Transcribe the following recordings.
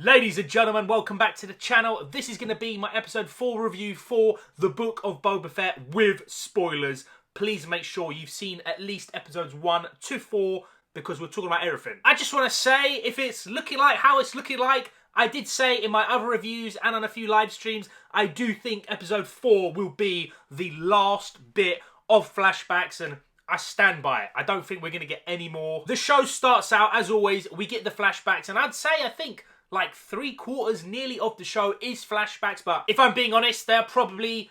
Ladies and gentlemen, welcome back to the channel. This is going to be my episode 4 review for the Book of Boba Fett with spoilers. Please make sure you've seen at least episodes 1 to 4 because we're talking about everything. I just want to say, if it's looking like how it's looking like, I did say in my other reviews and on a few live streams, I do think episode 4 will be the last bit of flashbacks, and I stand by it. I don't think we're going to get any more. The show starts out, as always, we get the flashbacks, and I think like 3/4 nearly of the show is flashbacks, but if I'm being honest, they're probably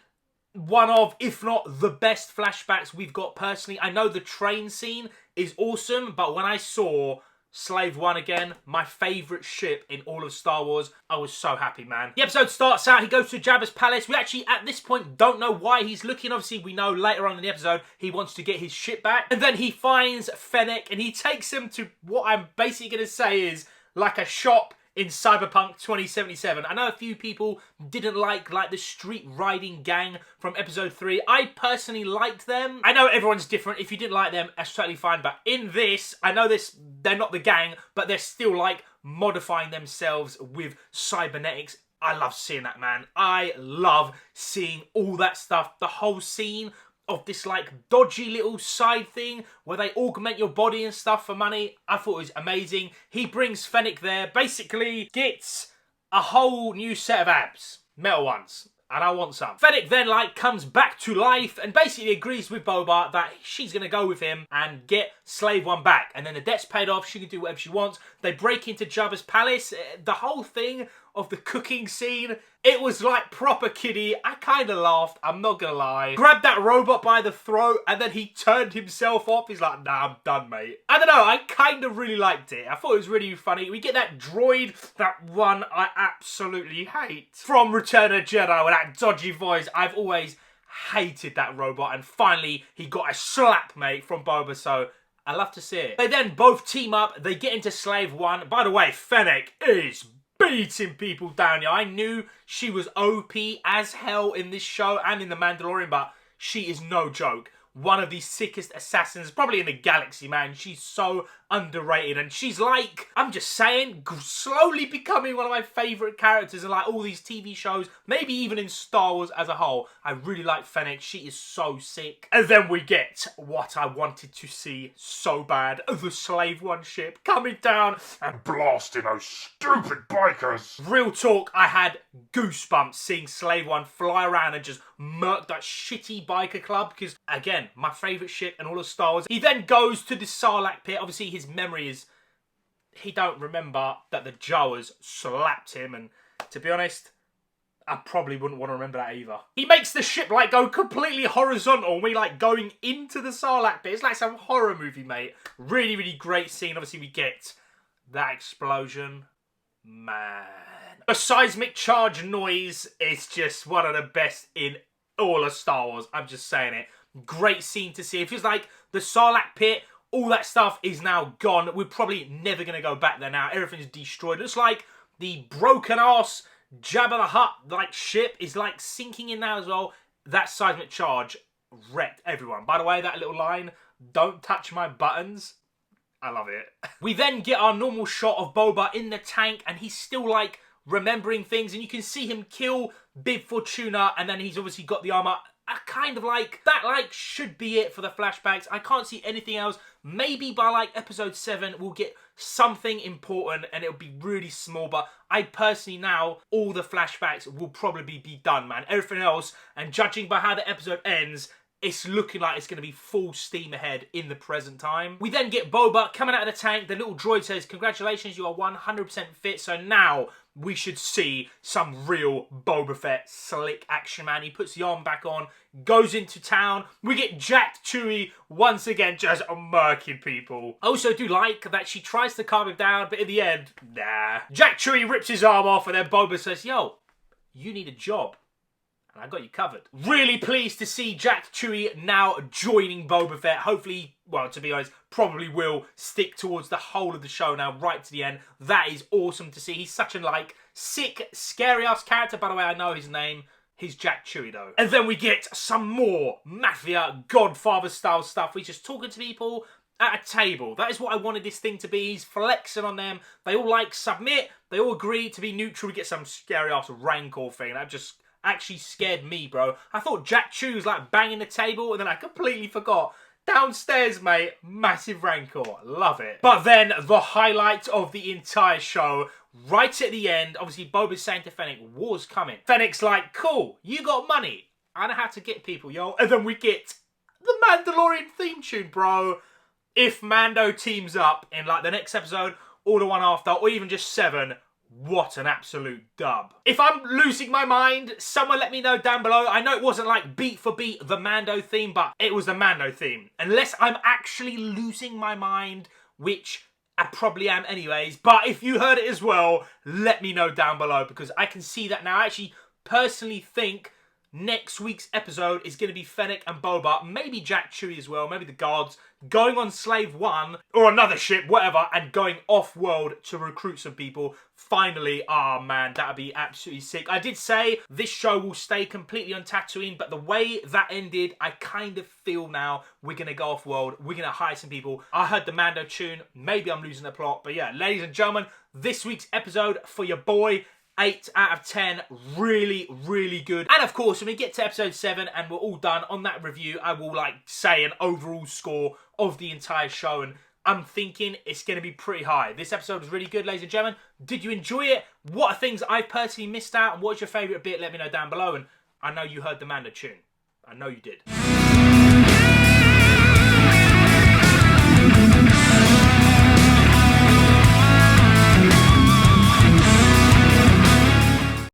one of, if not the best flashbacks we've got personally. I know the train scene is awesome, but when I saw Slave One again, my favourite ship in all of Star Wars, I was so happy, man. The episode starts out, he goes to Jabba's palace. We actually, at this point, don't know why he's looking. Obviously, we know later on in the episode, he wants to get his ship back. And then he finds Fennec, and he takes him to what I'm basically going to say is like a shop in Cyberpunk 2077. I know a few people didn't like the street riding gang from episode 3. I personally liked them. I know everyone's different. If you didn't like them, that's totally fine. But in this, I know they're not the gang, but they're still like modifying themselves with cybernetics. I love seeing that, man. I love seeing all that stuff. The whole scene of this like dodgy little side thing where they augment your body and stuff for money, I thought it was amazing. He brings Fennec there, basically gets a whole new set of abs, metal ones, and I want some. Fennec then like comes back to life and basically agrees with Boba that she's gonna go with him and get Slave One back, and then the debt's paid off, she can do whatever she wants. They break into Jabba's palace. The whole thing of the cooking scene, it was like proper kiddie. I kind of laughed, I'm not gonna lie. Grabbed that robot by the throat and then he turned himself off. He's like, nah, I'm done, mate. I don't know, I kind of really liked it. I thought it was really funny. We get that droid, that one I absolutely hate, from Return of the Jedi with that dodgy voice. I've always hated that robot, and finally he got a slap, mate, from Boba, so I love to see it. They then both team up, they get into Slave One. By the way, Fennec is beating people down. Yeah, I knew she was OP as hell in this show and in The Mandalorian, but she is no joke. One of the sickest assassins probably in the galaxy, man. She's so underrated, and she's like, I'm just saying, slowly becoming one of my favourite characters in like all these TV shows, maybe even in Star Wars as a whole. I really like Fennec. She is so sick. And then we get what I wanted to see so bad, the Slave One ship coming down and blasting those stupid bikers. Real talk, I had goosebumps seeing Slave One fly around and just murk that shitty biker club, because again, my favourite ship in all of Star Wars. He then goes to the Sarlacc pit. Obviously his memory is, he don't remember that the Jawas slapped him, and to be honest, I probably wouldn't want to remember that either. He makes the ship like go completely horizontal and we like going into the Sarlacc pit. It's like some horror movie, mate. Really, really great scene. Obviously we get that explosion. Man. The seismic charge noise is just one of the best in all of Star Wars. I'm just saying it. Great scene to see. It feels like the Sarlacc pit, all that stuff is now gone. We're probably never going to go back there now. Everything's destroyed. It looks like the broken ass Jabba the Hutt like ship is like sinking in now as well. That seismic charge wrecked everyone. By the way, that little line, don't touch my buttons, I love it. We then get our normal shot of Boba in the tank, and he's still like remembering things, and you can see him kill Bib Fortuna, and then he's obviously got the armor. I kind of like, that like should be it for the flashbacks. I can't see anything else. Maybe by like episode 7 we'll get something important and it'll be really small, but I personally now, all the flashbacks will probably be done, man. Everything else, and judging by how the episode ends, it's looking like it's going to be full steam ahead in the present time. We then get Boba coming out of the tank. The little droid says, congratulations, you are 100% fit. So now we should see some real Boba Fett slick action, man. He puts the arm back on, goes into town. We get Jack Chewie once again just murking people. I also do like that she tries to calm him down, but in the end, nah. Jack Chewie rips his arm off, and then Boba says, yo, you need a job. I got you covered. Really pleased to see Jack Chewie now joining Boba Fett. Hopefully, well, to be honest, probably will stick towards the whole of the show now, right to the end. That is awesome to see. He's such a, like, sick, scary-ass character. By the way, I know his name. He's Jack Chewie, though. And then we get some more Mafia, Godfather-style stuff. We're just talking to people at a table. That is what I wanted this thing to be. He's flexing on them. They all, like, submit. They all agree to be neutral. We get some scary ass Rancor thing. That just actually scared me, bro. I thought Jack Chu was like banging the table, and then I completely forgot. Downstairs, mate, massive Rancor. Love it. But then the highlight of the entire show, right at the end, obviously Boba's saying to Fennec, war's coming. Fennec's like, cool, you got money. I know how to get people, yo. And then we get the Mandalorian theme tune, bro. If Mando teams up in like the next episode, or the one after, or even just 7, what an absolute dub. If I'm losing my mind, someone let me know down below. I know it wasn't like beat for beat the Mando theme, but it was the Mando theme. Unless I'm actually losing my mind, which I probably am anyways. But if you heard it as well, let me know down below, because I can see that now. I actually personally think next week's episode is going to be Fennec and Boba, maybe Jack Chewie as well, maybe the guards, going on Slave 1, or another ship, whatever, and going off-world to recruit some people. Finally, ah man, that'd be absolutely sick. I did say this show will stay completely on Tatooine, but the way that ended, I kind of feel now we're going to go off-world, we're going to hire some people. I heard the Mando tune, maybe I'm losing the plot, but yeah, ladies and gentlemen, this week's episode for your boy, 8 out of 10, really, really good. And of course, when we get to episode 7 and we're all done on that review, I will like say an overall score of the entire show, and I'm thinking it's going to be pretty high. This episode was really good, ladies and gentlemen. Did you enjoy it? What are things I personally missed out, and what's your favourite bit? Let me know down below. And I know you heard the Mando tune. I know you did.